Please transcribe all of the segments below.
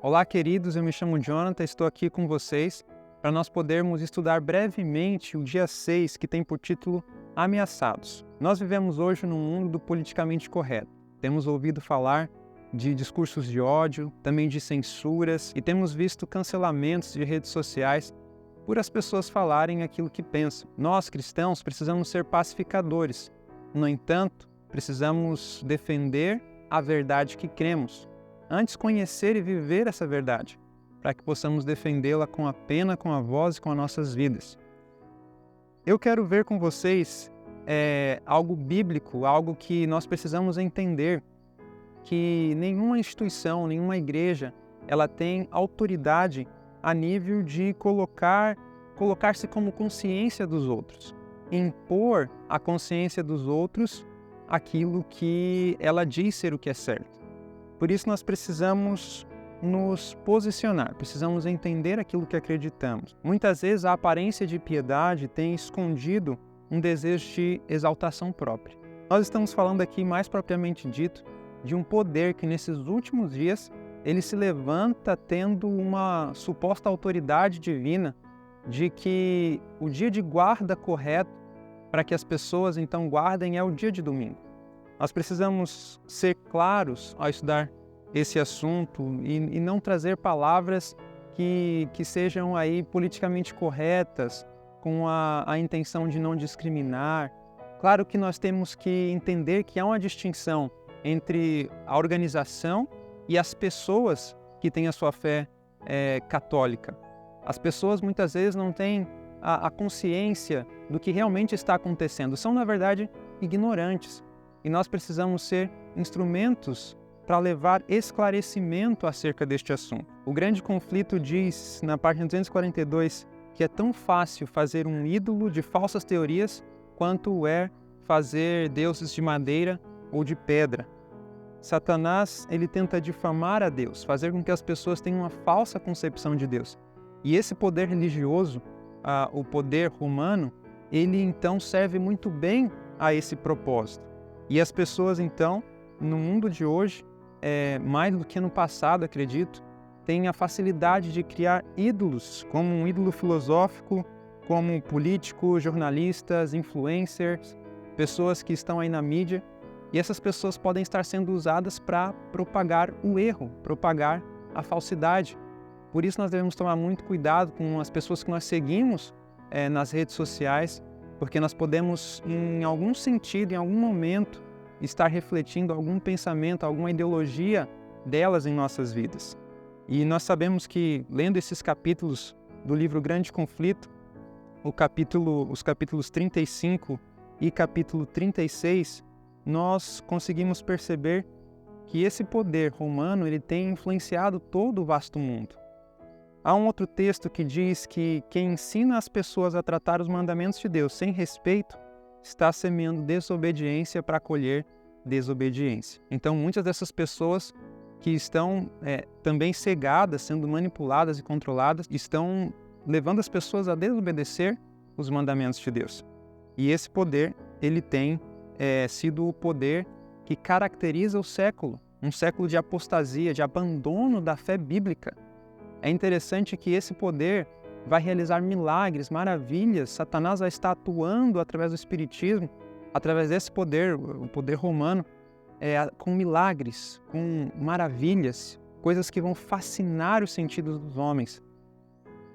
Olá, queridos, eu me chamo Jonathan, estou aqui com vocês para nós podermos estudar brevemente o dia 6, que tem por título Ameaçados. Nós vivemos hoje num mundo do politicamente correto. Temos ouvido falar de discursos de ódio, também de censuras, e temos visto cancelamentos de redes sociais por as pessoas falarem aquilo que pensam. Nós, cristãos, precisamos ser pacificadores. No entanto, precisamos defender a verdade que cremos. Antes conhecer e viver essa verdade, para que possamos defendê-la com a pena, com a voz e com as nossas vidas. Eu quero ver com vocês algo bíblico, algo que nós precisamos entender, que nenhuma instituição, nenhuma igreja, ela tem autoridade a nível de colocar-se como consciência dos outros, impor à consciência dos outros aquilo que ela diz ser o que é certo. Por isso nós precisamos nos posicionar, precisamos entender aquilo que acreditamos. Muitas vezes a aparência de piedade tem escondido um desejo de exaltação própria. Nós estamos falando aqui, mais propriamente dito, de um poder que nesses últimos dias ele se levanta tendo uma suposta autoridade divina de que o dia de guarda correto para que as pessoas então guardem é o dia de domingo. Nós precisamos ser claros ao estudar esse assunto e não trazer palavras que sejam aí politicamente corretas, com a intenção de não discriminar. Claro que nós temos que entender que há uma distinção entre a organização e as pessoas que têm a sua fé católica. As pessoas muitas vezes não têm a consciência do que realmente está acontecendo, são na verdade ignorantes. E nós precisamos ser instrumentos para levar esclarecimento acerca deste assunto. O grande conflito diz, na página 242, que é tão fácil fazer um ídolo de falsas teorias quanto é fazer deuses de madeira ou de pedra. Satanás, ele tenta difamar a Deus, fazer com que as pessoas tenham uma falsa concepção de Deus. E esse poder religioso, o poder romano, ele então serve muito bem a esse propósito. E as pessoas, então, no mundo de hoje, mais do que no passado, acredito, têm a facilidade de criar ídolos, como um ídolo filosófico, como políticos, jornalistas, influencers, pessoas que estão aí na mídia. E essas pessoas podem estar sendo usadas para propagar o erro, propagar a falsidade. Por isso nós devemos tomar muito cuidado com as pessoas que nós seguimos nas redes sociais, porque nós podemos, em algum sentido, em algum momento, estar refletindo algum pensamento, alguma ideologia delas em nossas vidas. E nós sabemos que, lendo esses capítulos do livro Grande Conflito, os capítulos 35 e capítulo 36, nós conseguimos perceber que esse poder romano ele tem influenciado todo o vasto mundo. Há um outro texto que diz que quem ensina as pessoas a tratar os mandamentos de Deus sem respeito está semeando desobediência para colher desobediência. Então, muitas dessas pessoas que estão também cegadas, sendo manipuladas e controladas, estão levando as pessoas a desobedecer os mandamentos de Deus. E esse poder, ele tem sido o poder que caracteriza o século, um século de apostasia, de abandono da fé bíblica. É interessante que esse poder vai realizar milagres, maravilhas. Satanás vai estar atuando através do espiritismo, através desse poder, o poder romano, com milagres, com maravilhas, coisas que vão fascinar os sentidos dos homens.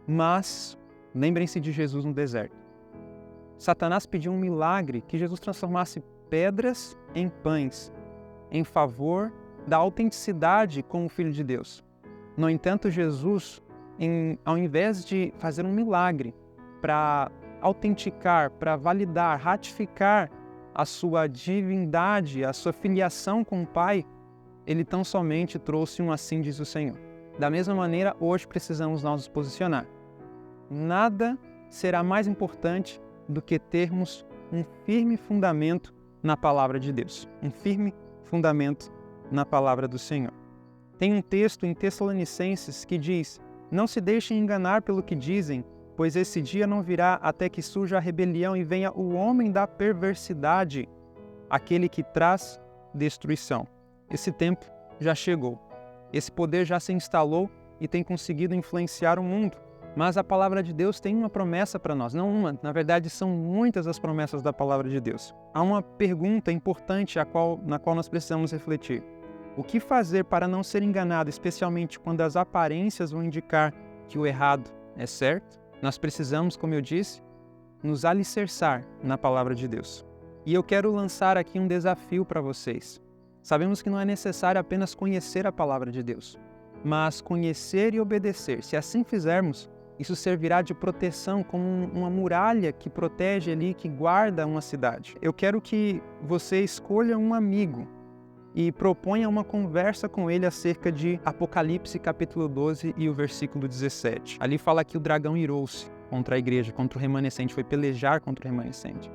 Mas lembrem-se de Jesus no deserto. Satanás pediu um milagre, que Jesus transformasse pedras em pães, em favor da autenticidade como Filho de Deus. No entanto, Jesus, ao invés de fazer um milagre para autenticar, para validar, ratificar a sua divindade, a sua filiação com o Pai, ele tão somente trouxe um assim diz o Senhor. Da mesma maneira, hoje precisamos nós nos posicionar. Nada será mais importante do que termos um firme fundamento na palavra de Deus, um firme fundamento na palavra do Senhor. Tem um texto em Tessalonicenses que diz: não se deixem enganar pelo que dizem, pois esse dia não virá até que surja a rebelião e venha o homem da perversidade, aquele que traz destruição. Esse tempo já chegou. Esse poder já se instalou e tem conseguido influenciar o mundo. Mas a palavra de Deus tem uma promessa para nós, não uma, na verdade são muitas as promessas da palavra de Deus. Há uma pergunta importante na qual nós precisamos refletir. O que fazer para não ser enganado, especialmente quando as aparências vão indicar que o errado é certo? Nós precisamos, como eu disse, nos alicerçar na palavra de Deus. E eu quero lançar aqui um desafio para vocês. Sabemos que não é necessário apenas conhecer a palavra de Deus, mas conhecer e obedecer. Se assim fizermos, isso servirá de proteção, como uma muralha que protege ali, que guarda uma cidade. Eu quero que você escolha um amigo e proponha uma conversa com ele acerca de Apocalipse capítulo 12 e o versículo 17. Ali fala que o dragão irou-se contra a igreja, contra o remanescente, foi pelejar contra o remanescente.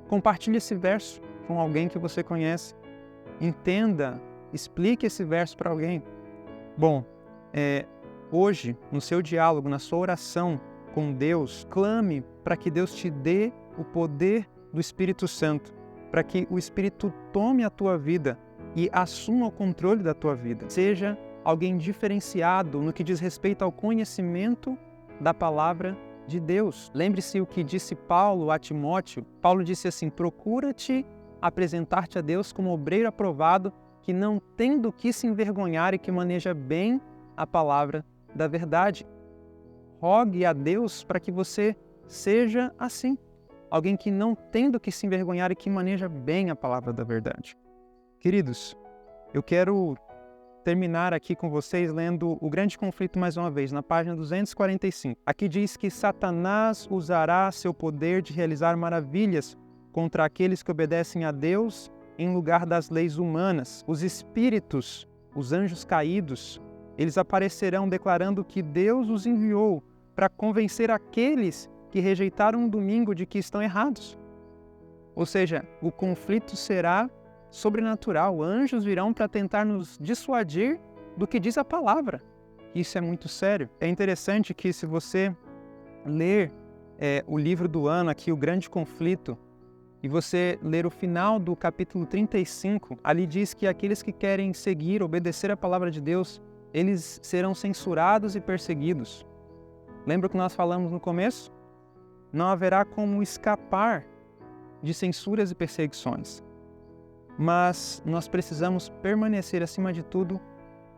Compartilhe esse verso com alguém que você conhece. Entenda, explique esse verso para alguém. Bom, hoje, no seu diálogo, na sua oração com Deus, clame para que Deus te dê o poder do Espírito Santo, para que o Espírito tome a tua vida e assuma o controle da tua vida. Seja alguém diferenciado no que diz respeito ao conhecimento da palavra de Deus. Lembre-se o que disse Paulo a Timóteo. Paulo disse assim: procura-te apresentar-te a Deus como obreiro aprovado, que não tem do que se envergonhar e que maneja bem a palavra da verdade. Rogue a Deus para que você seja assim. Alguém que não tem do que se envergonhar e que maneja bem a palavra da verdade. Queridos, eu quero terminar aqui com vocês lendo O Grande Conflito mais uma vez, na página 245. Aqui diz que Satanás usará seu poder de realizar maravilhas contra aqueles que obedecem a Deus em lugar das leis humanas. Os espíritos, os anjos caídos, eles aparecerão declarando que Deus os enviou para convencer aqueles que rejeitaram o domingo de que estão errados. Ou seja, o conflito será sobrenatural. Anjos virão para tentar nos dissuadir do que diz a palavra. Isso é muito sério. É interessante que, se você ler o livro do ano aqui, O Grande Conflito, e você ler o final do capítulo 35, ali diz que aqueles que querem seguir, obedecer a palavra de Deus, eles serão censurados e perseguidos. Lembra o que nós falamos no começo? Não haverá como escapar de censuras e perseguições. Mas nós precisamos permanecer, acima de tudo,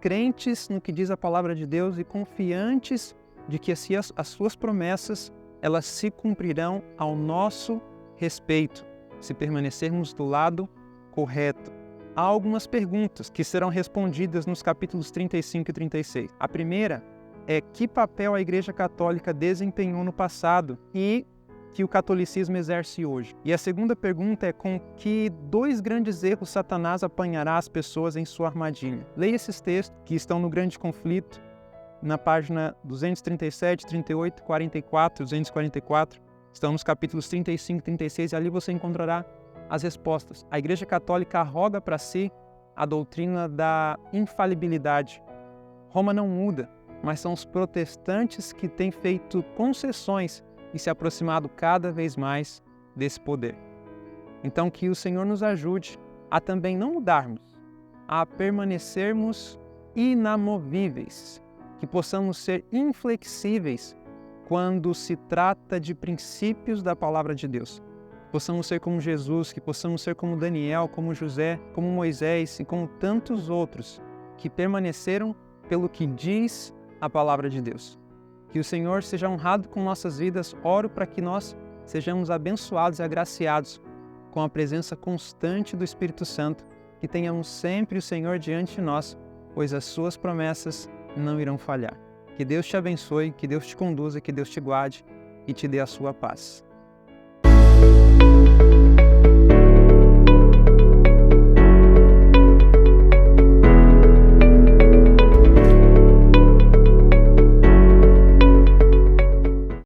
crentes no que diz a palavra de Deus e confiantes de que as suas promessas, elas se cumprirão ao nosso respeito, se permanecermos do lado correto. Há algumas perguntas que serão respondidas nos capítulos 35 e 36. A primeira é: que papel a Igreja Católica desempenhou no passado e que o catolicismo exerce hoje? E a segunda pergunta é: com que 2 grandes erros Satanás apanhará as pessoas em sua armadilha? Leia esses textos que estão no Grande Conflito, na página 237, 38, 44, 244. Estão nos capítulos 35 e 36 e ali você encontrará as respostas. A Igreja Católica arroga para si a doutrina da infalibilidade. Roma não muda, mas são os protestantes que têm feito concessões e se aproximado cada vez mais desse poder. Então, que o Senhor nos ajude a também não mudarmos, a permanecermos inamovíveis, que possamos ser inflexíveis quando se trata de princípios da palavra de Deus. Que possamos ser como Jesus, que possamos ser como Daniel, como José, como Moisés e como tantos outros que permaneceram pelo que diz a palavra de Deus. Que o Senhor seja honrado com nossas vidas. Oro para que nós sejamos abençoados e agraciados com a presença constante do Espírito Santo, que tenhamos sempre o Senhor diante de nós, pois as suas promessas não irão falhar. Que Deus te abençoe, que Deus te conduza, que Deus te guarde e te dê a sua paz.